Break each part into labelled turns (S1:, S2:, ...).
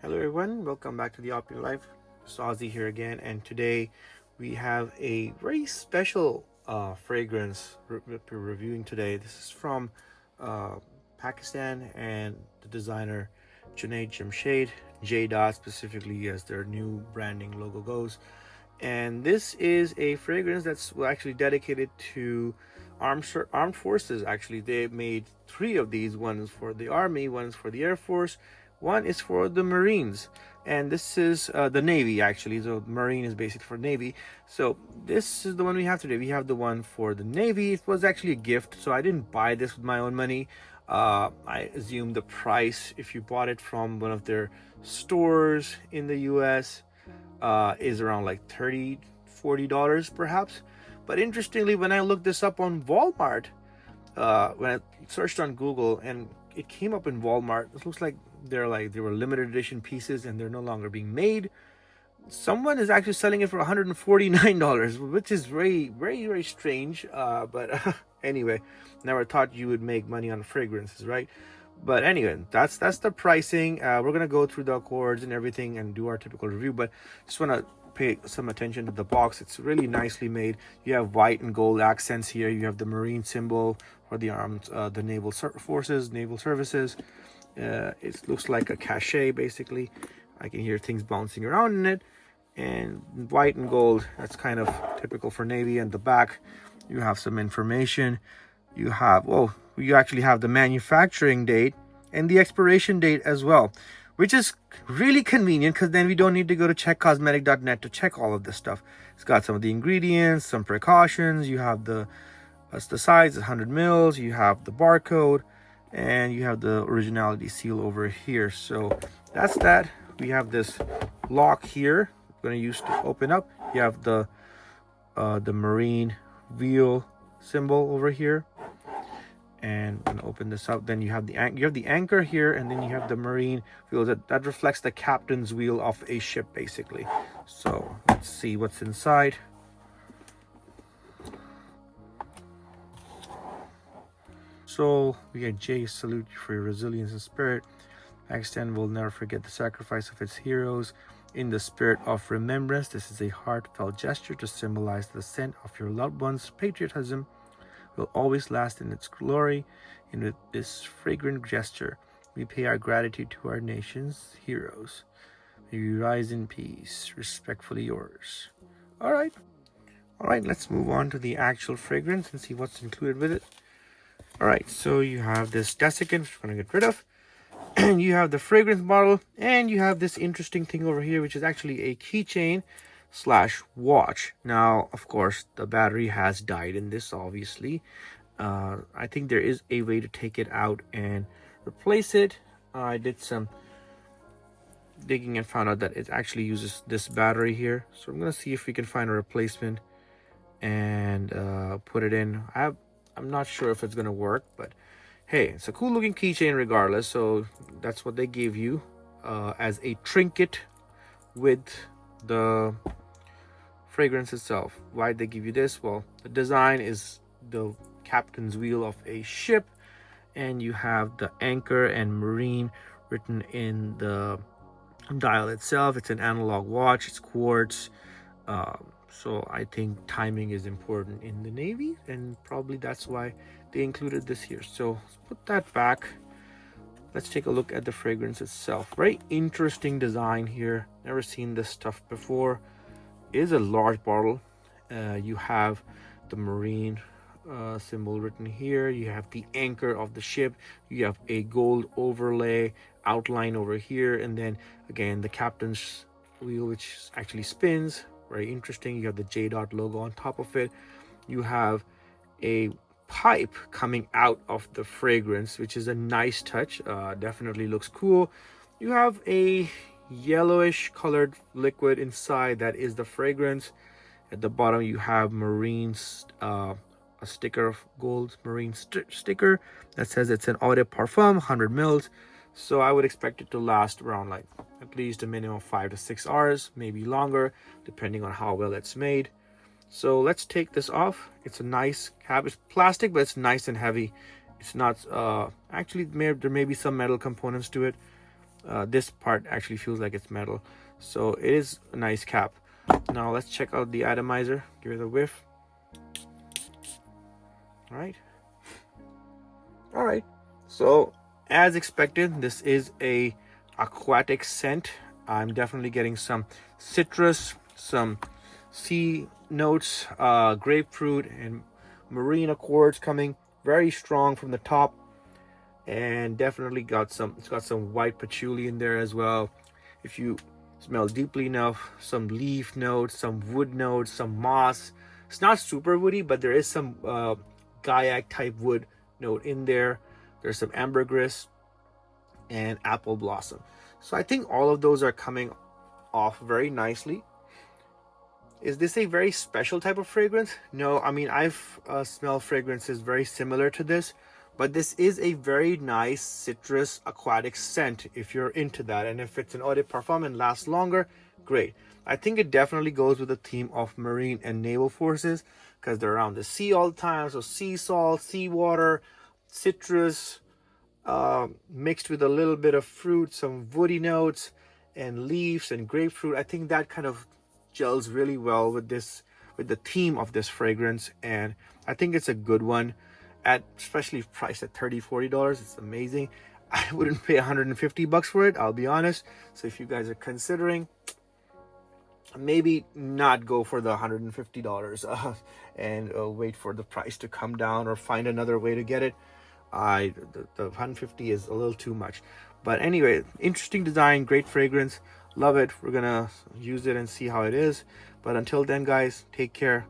S1: Hello everyone, welcome back to the Opulent Life. It's Ozzy here again, and today we have a very special fragrance we're reviewing today. This is from uh, Pakistan, and the designer Junaid Jamshed, J Dot specifically as their new branding logo goes. And this is a fragrance that's actually dedicated to armed forces. Actually, they made three of these. One is for the army, one is for the air force, one is for the marines, and this is the navy. Actually, so marine is basically for navy. So this is the one we have today. We have the one for the navy. It was actually a gift, so I didn't buy this with my own money. I assume the price, if you bought it from one of their stores in the US, is around like $30-$40 perhaps. But interestingly, when I looked this up on Walmart, when I searched on Google, and it came up in Walmart, it looks like they were limited edition pieces and they're no longer being made. Someone is actually selling it for $149, which is very strange. But anyway, never thought you would make money on fragrances, right? But anyway, that's the pricing. We're gonna go through the accords and everything and do our typical review, but just want to pay some attention to the box. It's really nicely made. You have white and gold accents here. You have the marine symbol for the armed, the naval forces, naval services. It looks like a cachet basically. I can hear things bouncing around in it. And white and gold, that's kind of typical for navy. And the back, you have some information. You have, you actually have the manufacturing date and the expiration date as well, which is really convenient because then we don't need to go to checkcosmetic.net to check all of this stuff. It's got some of the ingredients, some precautions. You have that's the size, 100 mils. You have the barcode, and you have the originality seal over here. So that's that. We have this lock here we're going to use to open up. You have the marine wheel symbol over here, and I'm gonna open this up. Then you have the anchor here, and then you have the marine wheel that reflects the captain's wheel of a ship basically. So let's see what's inside. So we get Jay, salute you for your resilience and spirit. Pakistan will never forget the sacrifice of its heroes. In the spirit of remembrance, this is a heartfelt gesture to symbolize the ascent of your loved ones. Patriotism will always last in its glory. And with this fragrant gesture, we pay our gratitude to our nation's heroes. May you rise in peace. Respectfully yours. All right, let's move on to the actual fragrance and see what's included with it. All right, so you have this desiccant, which we're going to get rid of. And you have the fragrance bottle, and you have this interesting thing over here, which is actually a keychain / watch. Now, of course, the battery has died in this, obviously. I think there is a way to take it out and replace it. I did some digging and found out that it actually uses this battery here. So I'm going to see if we can find a replacement and put it in. I'm not sure if it's going to work, but hey, it's a cool looking keychain regardless. So that's what they gave you as a trinket with the fragrance itself. Why'd they give you this? Well, the design is the captain's wheel of a ship, and you have the anchor and marine written in the dial itself. It's an analog watch. It's quartz. So I think timing is important in the Navy, and probably that's why they included this here. So let's put that back. Let's take a look at the fragrance itself. Very interesting design here. Never seen this stuff before. It is a large bottle. You have the marine symbol written here. You have the anchor of the ship. You have a gold overlay outline over here, and then again the captain's wheel, which actually spins. Very interesting. You have the J Dot logo on top of it. You have a pipe coming out of the fragrance, which is a nice touch. Definitely looks cool. You have a yellowish colored liquid inside that is the fragrance. At the bottom you have marines, a sticker of gold marine sticker that says it's an eau de parfum, 100 mils. So I would expect it to last around like at least a minimum of 5 to 6 hours, maybe longer, depending on how well it's made. So let's take this off. It's a nice cap. It's plastic, but it's nice and heavy. It's not actually there may be some metal components to it, This part actually feels like it's metal, so it is a nice cap. Now let's check out the atomizer. Give it a whiff. All right, so as expected, this is a aquatic scent. I'm definitely getting some citrus, some sea notes, grapefruit and marine accords coming very strong from the top, and definitely it's got some white patchouli in there as well. If you smell deeply enough, some leaf notes, some wood notes, some moss. It's not super woody, but there is some gaiac type wood note in there. There's some ambergris and apple blossom. So I think all of those are coming off very nicely. Is this a very special type of fragrance? No, I mean, I've smelled fragrances very similar to this, but this is a very nice citrus aquatic scent if you're into that. And if it's an eau de parfum and lasts longer, great. I think it definitely goes with the theme of marine and naval forces because they're around the sea all the time. So sea salt, sea water, citrus, mixed with a little bit of fruit, some woody notes and leaves and grapefruit. I think that kind of gels really well with the theme of this fragrance, and I think it's a good one, at especially priced at $30-40. It's amazing. I wouldn't pay $150 for it, I'll be honest. So if you guys are considering, maybe not go for the $150 and wait for the price to come down or find another way to get it. The 150 is a little too much. But anyway, interesting design, great fragrance, love it. We're gonna use it and see how it is. But until then, guys, take care.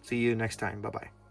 S1: See you next time. Bye bye.